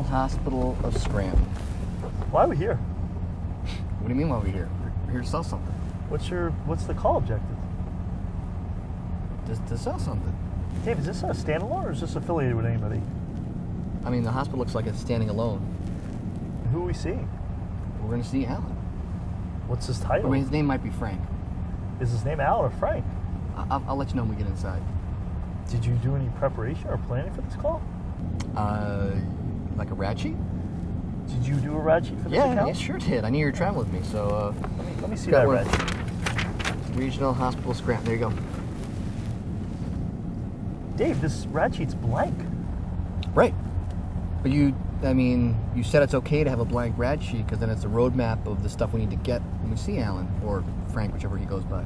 Hospital of Scranton. Why are we here? What do you mean why we're here? We're here to sell something. What's the call objective? To sell something. Dave, is this a standalone or is this affiliated with anybody? I mean, the hospital looks like it's standing alone. And who are we seeing? We're going to see Alan. What's his title? I mean, his name might be Frank. Is his name Al or Frank? I'll let you know when we get inside. Did you do any preparation or planning for this call? Like a rad sheet? Did you do a rad sheet for this account? Yeah, sure did. I knew you were traveling with me, so... let me see that rad sheet. Regional Hospital Scranton. There you go. Dave, this rad sheet's blank. Right. But you said it's okay to have a blank rad sheet because then it's a roadmap of the stuff we need to get when we see Alan, or Frank, whichever he goes by.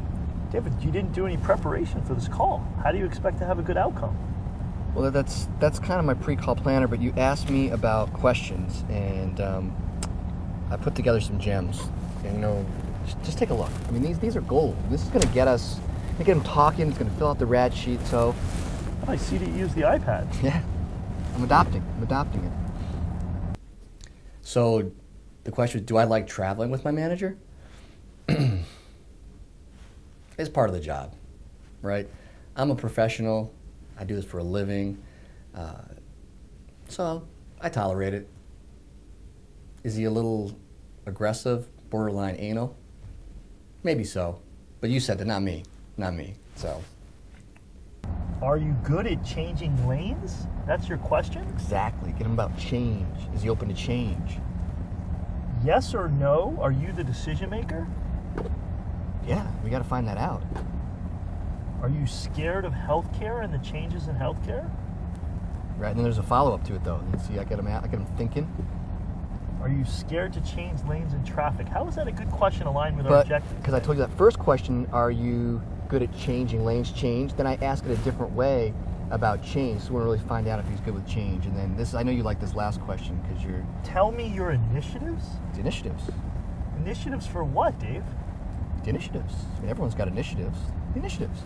David, you didn't do any preparation for this call. How do you expect to have a good outcome? Well, that's kind of my pre-call planner, but you asked me about questions, and I put together some gems. And, just take a look. I mean, these are gold. This is going to get him talking. It's going to fill out the rad sheet, so... I see that you use the iPad. Yeah. I'm adopting it. So, the question is, do I like traveling with my manager? It's part of the job, right? I'm a professional. I do this for a living. So, I tolerate it. Is he a little aggressive, borderline anal? Maybe so. But you said that, not me. Not me, so... Are you good at changing lanes? That's your question? Exactly. Get him about change. Is he open to change? Yes or no? Are you the decision maker? Yeah, we got to find that out. Are you scared of healthcare and the changes in healthcare? Right, and then there's a follow-up to it, though. You see, I get him thinking. Are you scared to change lanes in traffic? How is that a good question aligned with our objective? Because I told you that first question, are you good at changing lanes change? Then I ask it a different way about change, so we don't really find out if he's good with change. And then I know you like this last question because you're... Tell me your initiatives? The initiatives. Initiatives for what, Dave? The initiatives. I mean, everyone's got initiatives. The initiatives.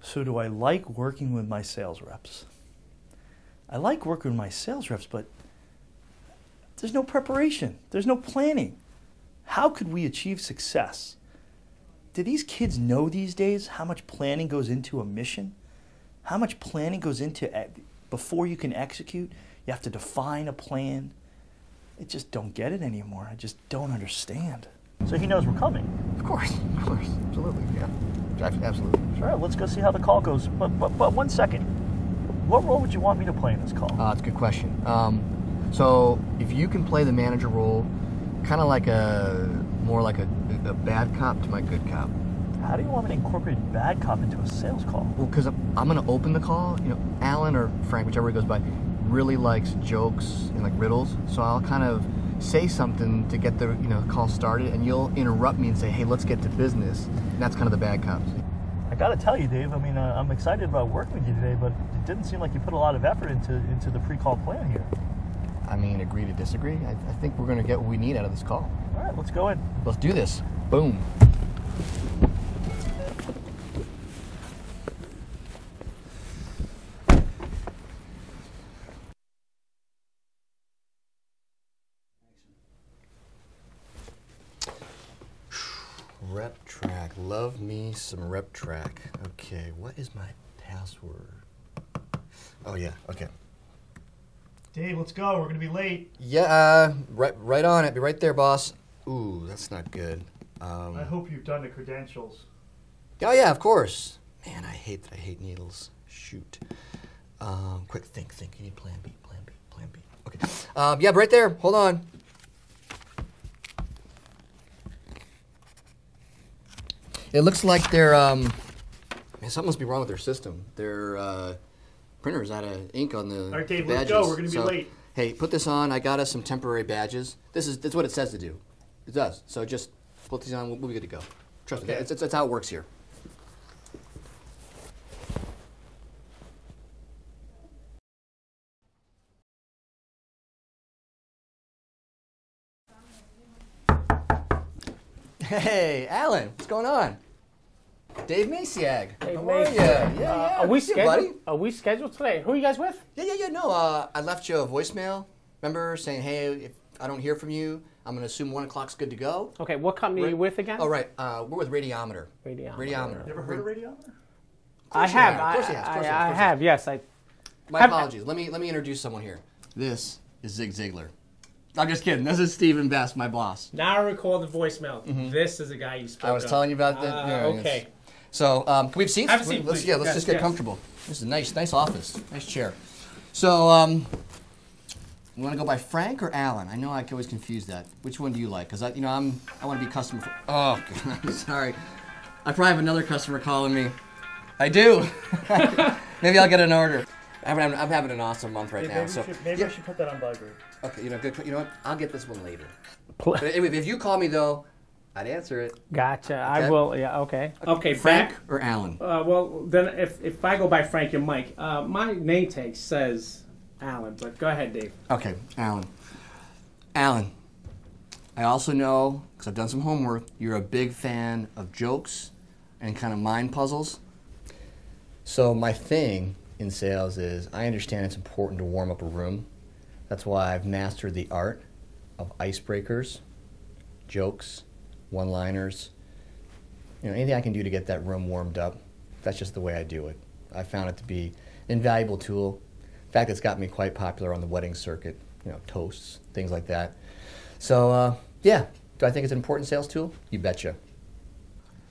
So do I like working with my sales reps? I like working with my sales reps, but there's no preparation. There's no planning. How could we achieve success? Do these kids know these days how much planning goes into a mission? How much planning goes into before you can execute? You have to define a plan. I just don't get it anymore. I just don't understand. So he knows we're coming? Of course. Absolutely, yeah. Absolutely. Sure, let's go see how the call goes. But 1 second. What role would you want me to play in this call? That's a good question. So if you can play the manager role, kind of like more like a bad cop to my good cop. How do you want me to incorporate bad cop into a sales call? Well, because I'm going to open the call. Alan or Frank, whichever he goes by, really likes jokes and like riddles. So I'll kind of say something to get the call started, and you'll interrupt me and say, "Hey, let's get to business." And that's kind of the bad cops. I got to tell you, Dave. I mean, I'm excited about working with you today, but it didn't seem like you put a lot of effort into the pre-call plan here. I mean, agree to disagree. I think we're going to get what we need out of this call. All right, let's go in. Let's do this. Boom. Rep track. Love me some rep track. Okay, what is my password? Oh, yeah, okay. Dave, let's go. We're going to be late. Yeah, right on it. Be right there, boss. Ooh, that's not good. I hope you've done the credentials. Oh, yeah, of course. Man, I hate needles. Shoot. Quick, think. You need plan B. Okay. Yeah, right there. Hold on. It looks like they're, man, something must be wrong with their system. Their printer's out of ink on the All right, Dave, badges. let's go. We're going to be late. Hey, put this on. I got us some temporary badges. That's what it says to do. It does. So just put these on. We'll be good to go. Trust me. That's how it works here. Hey, Alan, what's going on? Dave Maciag. Hey, How are you? Maciag. Yeah. Are we Good, buddy. scheduled? Are we scheduled today? Who are you guys with? Yeah. No, I left you a voicemail. Remember saying, hey, if I don't hear from you, I'm going to assume 1 o'clock's good to go. Okay, what company are you with again? Oh, right. We're with Radiometer. Radiometer. You ever heard of radiometer? I have. Of course he has. I have. Yes, I. My apologies. Let me introduce someone here. This is Zig Ziglar. I'm just kidding. This is Stephan Bess, my boss. Now I recall the voicemail. This is the guy you spoke I was telling you about that. Okay. So, can we have seats? Have a seat, Let's please. let's Yes, just get yes. comfortable. This is a nice office. Nice chair. So, you want to go by Frank or Alan? I know I can always confuse that. Which one do you like? Because I want to be customer. Oh, God, sorry. I probably have another customer calling me. I do. Maybe I'll get an order. I'm having an awesome month right now. Maybe I should put that on vibrate. Okay, good. You know what? I'll get this one later. But anyway, if you call me though, I'd answer it. Gotcha. Okay. I will. Yeah. Okay. Okay, Frank back. or Alan? Well, then if I go by Frank and Mike, my name tag says Alan, but go ahead, Dave. Okay, Alan. Alan, I also know, because I've done some homework, you're a big fan of jokes and kind of mind puzzles. So my thing in sales is I understand it's important to warm up a room. That's why I've mastered the art of icebreakers, jokes, one-liners. Anything I can do to get that room warmed up, that's just the way I do it. I found it to be an invaluable tool. In fact, it's got me quite popular on the wedding circuit, toasts, things like that. So, yeah, do I think it's an important sales tool? You betcha.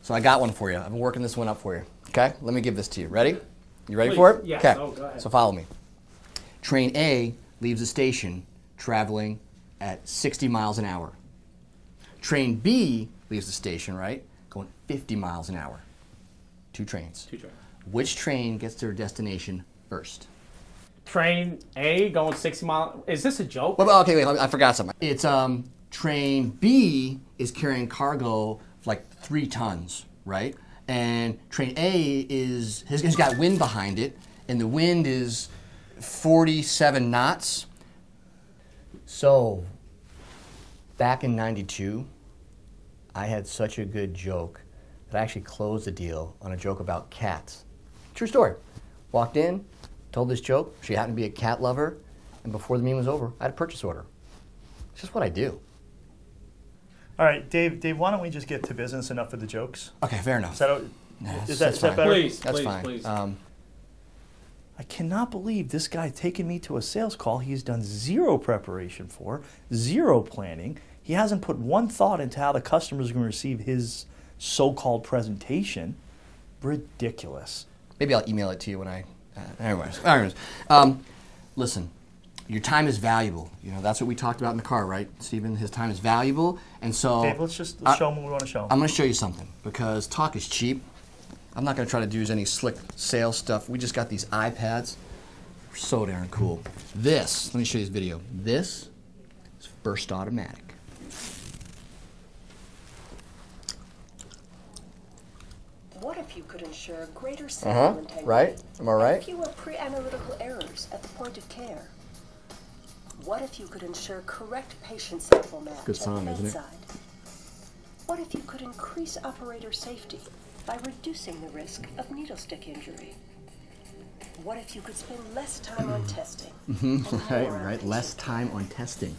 So I got one for you. I've been working this one up for you. Okay, let me give this to you. Ready? You ready Please. for it? Yes. Okay, Oh, go ahead. so follow me. Train A leaves the station traveling at 60 miles an hour. Train B leaves the station, right, going 50 miles an hour. Two trains. Which train gets to their destination first? Train A going 60 miles. Is this a joke? Well, okay, wait, I forgot something. It's train B is carrying cargo of like 3 tons, right? And train A has got wind behind it, and the wind is 47 knots. So, back in '92, I had such a good joke that I actually closed the deal on a joke about cats. True story. Walked in, told this joke. She happened to be a cat lover, and before the meeting was over, I had a purchase order. It's just what I do. All right, Dave, why don't we just get to business? Enough of the jokes. Okay, fair enough. Is that better? Please, That's please, fine. please. I cannot believe this guy taking me to a sales call he's done zero preparation for, zero planning. He hasn't put one thought into how the customer is going to receive his so-called presentation. Ridiculous. Maybe I'll email it to you when I. Anyways. Listen, your time is valuable. That's what we talked about in the car, right, Stephen? His time is valuable, and so. Dave, let's show him what we want to show him. I'm going to show you something because talk is cheap. I'm not going to try to do any slick sales stuff. We just got these iPads. They're so darn cool. Let me show you this video. This is First Automatic. What if you could ensure greater signal integrity? Right? Am I right? And fewer pre-analytical errors at the point of care? What if you could ensure correct patient sample match Good song, at the isn't it? bedside? What if you could increase operator safety by reducing the risk of needle stick injury? What if you could spend less time on testing? and more on Right. Less time on testing.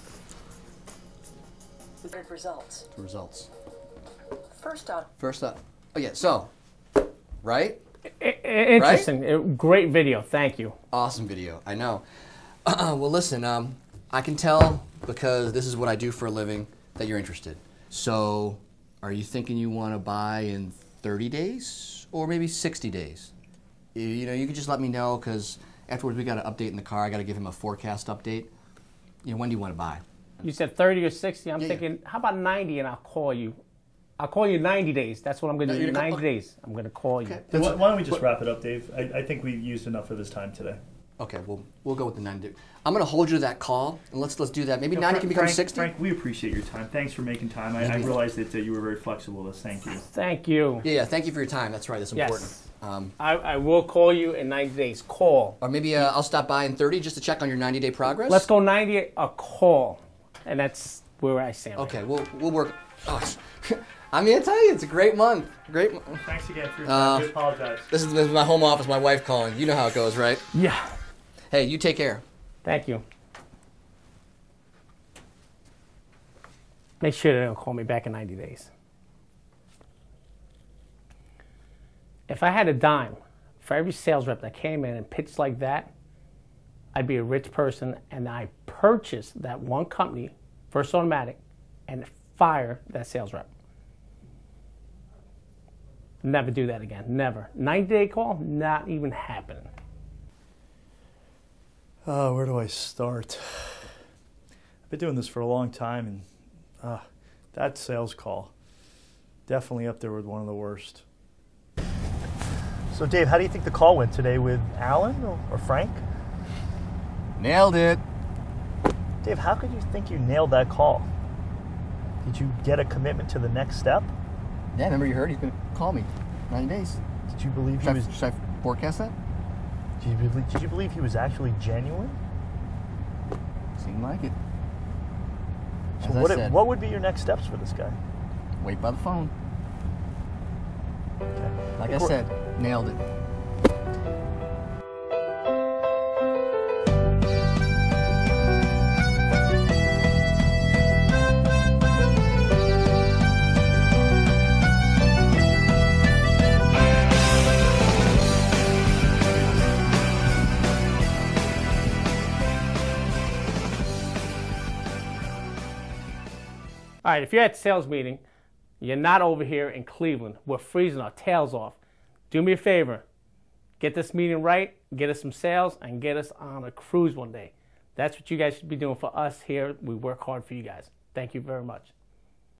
With results. Results. First on. First up. Oh yeah. So, right? Interesting. Great video. Thank you. Awesome video. I know. Well, listen. I can tell because this is what I do for a living that you're interested. So, are you thinking you want to buy in 30 days or maybe 60 days? You can just let me know because afterwards we got to update in the car. I got to give him a forecast update. When do you want to buy? You said 30 or 60. I'm thinking, how about 90 and I'll call you. I'll call you 90 days. That's what I'm going to do. 90 days. I'm going to call you. Why don't we just wrap it up, Dave? I think we used enough of his time today. Okay, we'll go with the 90. I'm going to hold you to that call, and let's do that. Maybe 90 can become 60. Frank, we appreciate your time. Thanks for making time. I realized that you were very flexible with us. Thank you. Thank you. Yeah, thank you for your time. That's right. That's important. Yes. I will call you in 90 days. Call. Or maybe I'll stop by in 30 just to check on your 90-day progress. Let's go 90, a call. And that's where I stand. Okay, we'll work. Oh, I'm gonna tell you, it's a great month. Thanks again for your time. I apologize. This is my home office. My wife calling. You know how it goes, right? Yeah. Hey, you take care. Thank you. Make sure they don't call me back in 90 days. If I had a dime for every sales rep that came in and pitched like that, I'd be a rich person, and I purchased that one company, First Automatic, and fire that sales rep. Never do that again. Never. 90-day call, not even happening. Oh, where do I start? I've been doing this for a long time, and that sales call, definitely up there with one of the worst. So, Dave, how do you think the call went today with Alan or Frank? Nailed it. Dave, how could you think you nailed that call? Did you get a commitment to the next step? Yeah, remember you heard he's going to call me 90 days. Did you believe Should I forecast that? Did you believe he was actually genuine? Seemed like it. So As what would be your next steps for this guy? Wait by the phone. Okay. Like I said, nailed it. All right, if you're at the sales meeting, you're not over here in Cleveland, we're freezing our tails off. Do me a favor, get this meeting right, get us some sales, and get us on a cruise one day. That's what you guys should be doing for us here. We work hard for you guys. Thank you very much.